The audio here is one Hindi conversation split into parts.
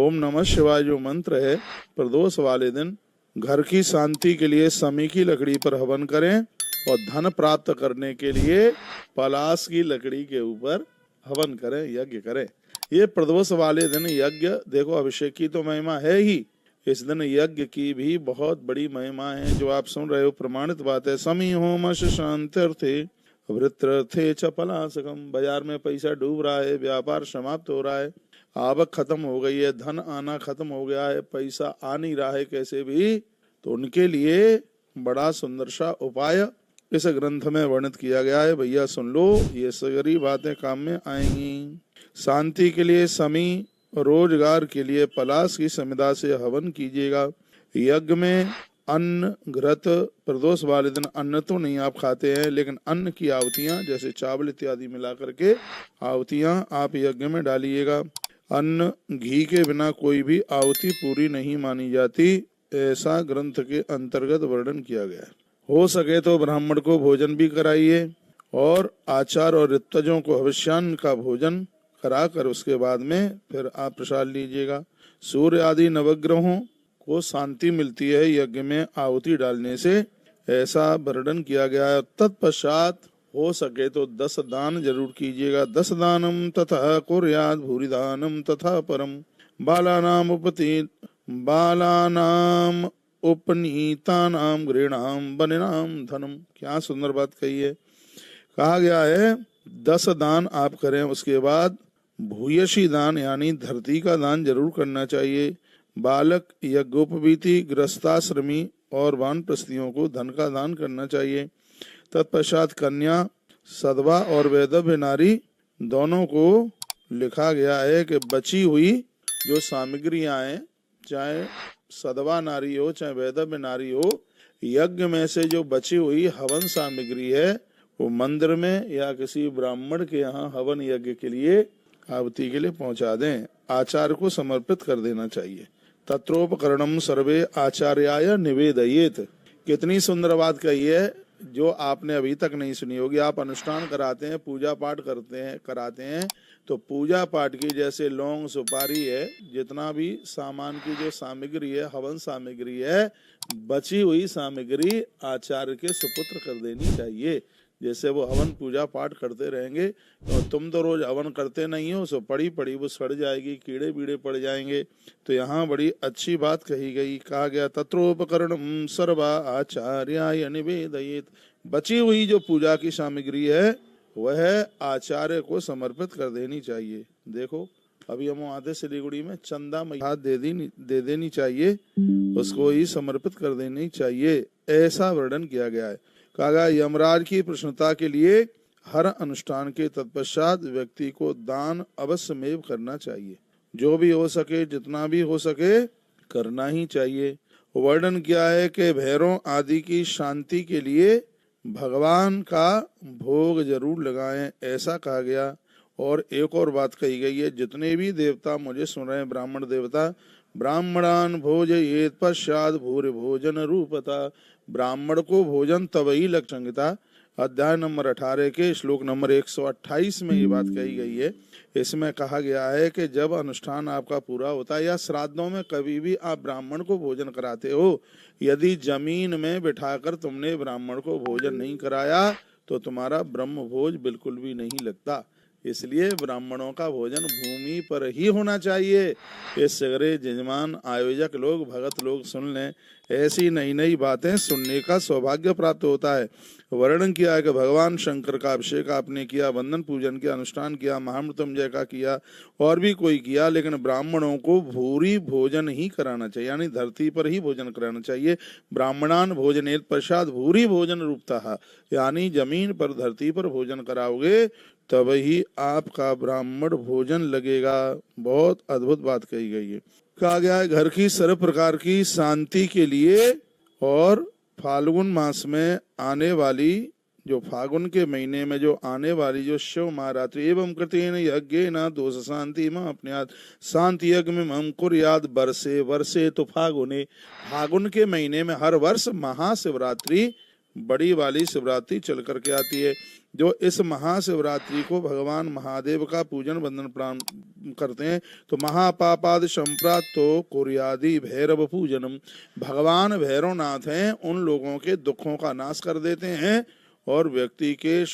ओम नमः शिवाय जो मंत्र है, प्रदोष वाले दिन घर की शांति के लिए समी की लकड़ी पर हवन करें और धन प्राप्त करने के लिए पलाश की लकड़ी के ऊपर हवन करें, यज्ञ करें। ये प्रदोष वाले दिन यज्ञ, देखो अभिषेक की तो महिमा है ही, इस दिन यज्ञ की भी बहुत बड़ी महिमा है जो आप सुन रहे हो, प्रमाणित बात है। समी होम शांत्यर्थे वृत्रर्थे च पलाशकम। बाजार में पैसा डूब रहा है, व्यापार समाप्त हो रहा है, आवक खत्म हो गई है, धन आना खत्म हो गया है, पैसा आ नहीं रहा है कैसे भी, तो उनके लिए बड़ा सुंदर सा उपाय इस ग्रंथ में वर्णित किया गया है। भैया सुन लो, ये सारी बातें काम में आएंगी। शांति के लिए समी, रोजगार के लिए पलाश की समिधा से हवन कीजिएगा। यज्ञ में अन्न घृत, प्रदोष वाले दिन अन्न तो नहीं आप खाते हैं, लेकिन अन्न की आहुतियां जैसे चावल इत्यादि मिला करके आहुतियां आप यज्ञ में डालिएगा। अन्न घी के बिना कोई भी आहुति पूरी नहीं मानी जाती, ऐसा ग्रंथ के अंतर्गत वर्णन किया गया है। हो सके तो ब्राह्मण को भोजन भी कराइए और आचार और ऋत्विजों को हविष्यान्न का भोजन कराकर उसके बाद में फिर आप प्रसाद लीजिएगा। सूर्य आदि नवग्रहों को शांति मिलती है यज्ञ में आहुति डालने से, ऐसा वर्णन किया गया है। तत्पश्चात हो सके तो 10 दान जरूर कीजिएगा। 10 दानम तथा कुर्यात् भूरिदानम तथा परम बालानाम उपनीतानाम गृणाम बनिनाम धनम। क्या सुंदर बात कही है। कहा गया है 10 दान आप करें, उसके बाद भूयसी दान यानी धरती का दान जरूर करना चाहिए। बालक, यज्ञोपवीति, गृहस्थाश्रमी और वानप्रस्थियों को धन का दान करना चाहिए। तत्पश्चात कन्या, सदवा और वैधव्य नारी दोनों को लिखा गया है कि बची हुई जो सामग्रियां हैं, चाहे सदवा नारी हो चाहे वैधव्य नारी हो, यज्ञ में से जो बची हुई हवन सामग्री है वो मंदिर में या किसी ब्राह्मण के यहाँ हवन यज्ञ के लिए आहुति के लिए पहुंचा दें, आचार्य को समर्पित कर देना चाहिए। तत्रोपकरणम सर्वे आचार्याय निवेदयेत। कितनी सुंदर बात कही है जो आपने अभी तक नहीं सुनी होगी। आप अनुष्ठान कराते हैं, पूजा पाठ कराते हैं, तो पूजा पाठ की जैसे लौंग सुपारी है, जितना भी सामान की जो सामग्री है, हवन सामग्री है, बची हुई सामग्री आचार्य के सुपुत्र कर देनी चाहिए। जैसे वो हवन पूजा पाठ करते रहेंगे और तुम तो रोज हवन करते नहीं हो, सो पड़ी पड़ी वो सड़ जाएगी, कीड़े बीड़े पड़ जाएंगे। तो यहाँ बड़ी अच्छी बात कही गई। कहा गया तत्रोपकरणम सर्वा आचार्याय निवेदयेत। बची हुई जो पूजा की सामग्री है वह आचार्य को समर्पित कर देनी चाहिए। देखो अभी हम आते सिलीगुड़ी में चंदा हाथ दे देनी चाहिए, उसको ही समर्पित कर देनी चाहिए, ऐसा वर्णन किया गया है। कहा गया यमराज की प्रसन्नता के लिए हर अनुष्ठान के तत्पश्चात व्यक्ति को दान अवश्यमेव करना चाहिए। जो भी हो सके, जितना भी हो सके करना ही चाहिए। वर्णन किया है कि भैरों आदि की शांति के लिए भगवान का भोग जरूर लगाएं, ऐसा कहा गया। और एक और बात कही गई है, जितने भी देवता मुझे सुन रहे हैं, ब्राह्मण देवता, ब्राह्मणान भोजयेत पश्चात भूरि भोजन रूपता। ब्राह्मण को भोजन तभी लग संहिता अध्याय नंबर 18 के श्लोक नंबर 128 में ये बात कही गई है। इसमें कहा गया है कि जब अनुष्ठान आपका पूरा होता है या श्राद्धों में कभी भी आप ब्राह्मण को भोजन कराते हो, यदि जमीन में बिठाकर तुमने ब्राह्मण को भोजन नहीं कराया तो तुम्हारा ब्रह्म भोज बिल्कुल भी नहीं लगता। इसलिए ब्राह्मणों का भोजन भूमि पर ही होना चाहिए। ये सगरे जजमान, आयोजक लोग, भगत लोग सुन लें, ऐसी नई नई बातें सुनने का सौभाग्य प्राप्त होता है। वर्णन किया है कि भगवान शंकर का अभिषेक आपने किया, वंदन पूजन किया, अनुष्ठान किया, महामृत्युंजय का किया और भी कोई किया, लेकिन ब्राह्मणों को भूरी भोजन ही कराना चाहिए, यानी धरती पर ही भोजन कराना चाहिए। ब्राह्मणान भोजनेत पश्चात भूरी भोजन रूपता, यानी जमीन पर धरती पर भोजन कराओगे तब ही आपका ब्राह्मण भोजन लगेगा। बहुत अद्भुत बात कही गई है। कहा गया है घर की सर्व प्रकार की शांति के लिए और फाल्गुन मास में आने वाली, जो फागुन के महीने में जो आने वाली जो शिव महारात्रि, एवं कृतेन यज्ञ न दोष शांति मां अपने शांति यज्ञ में हम कुर्याद वर्षे वर्षे तो फागुने। फागुन के महीने में हर वर्ष महाशिवरात्रि बड़ी वाली शिवरात्रि चल करके आती है। जो इस महाशिवरात्रि को भगवान महादेव का पूजन वंदन प्रणाम करते हैं तो महापापाद संप्राप्तो कुर्यादि भैरव पूजनम, भगवान भैरवनाथ हैं उन लोगों के दुखों का नाश कर देते हैं और व्यक्ति के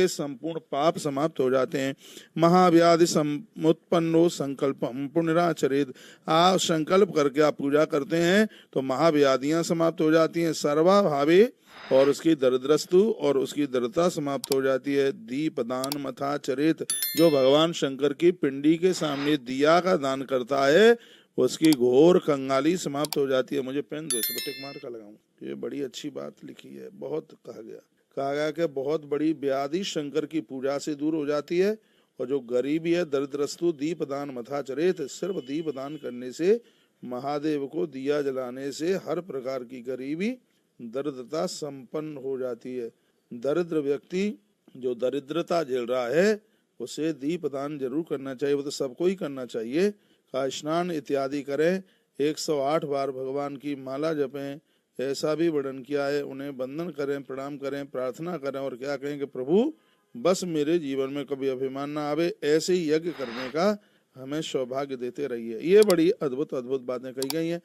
संपूर्ण पाप समाप्त हो जाते हैं। महाव्याधि समुत्पन्नो संकल्पम पुनराचरित, आप संकल्प करके आप पूजा करते हैं तो महाव्याधियां समाप्त हो जाती हैं, सर्वाभावी और उसकी दरिद्रस्तु और उसकी दरिद्रता समाप्त हो जाती है। दीप दान मथाचरित, जो भगवान शंकर की पिंडी के सामने दिया का दान करता है उसकी घोर कंगाली समाप्त हो जाती है। मुझे पेन दो, इसे टिक मार का लगाऊं। ये बड़ी अच्छी बात लिखी है। बहुत कहा गया कि बहुत बड़ी व्याधि शंकर की पूजा से दूर हो जाती है। और जो गरीबी है दरिद्रस्तु दीप दान मथाचरित, सिर्फ दीप दान करने से, महादेव को दिया जलाने से हर प्रकार की गरीबी दरिद्रता संपन्न हो जाती है। दरिद्र व्यक्ति जो दरिद्रता झेल रहा है उसे दीप दान जरूर करना चाहिए, वो तो सबको ही करना चाहिए। का स्नान इत्यादि करें, 108 बार भगवान की माला जपें, ऐसा भी वर्णन किया है। उन्हें वंदन करें, प्रणाम करें, प्रार्थना करें और क्या कहें कि प्रभु बस मेरे जीवन में कभी अभिमान ना आवे, ऐसे ही यज्ञ करने का हमें सौभाग्य देते रहिए। ये बड़ी अद्भुत अद्भुत बातें कही गई हैं।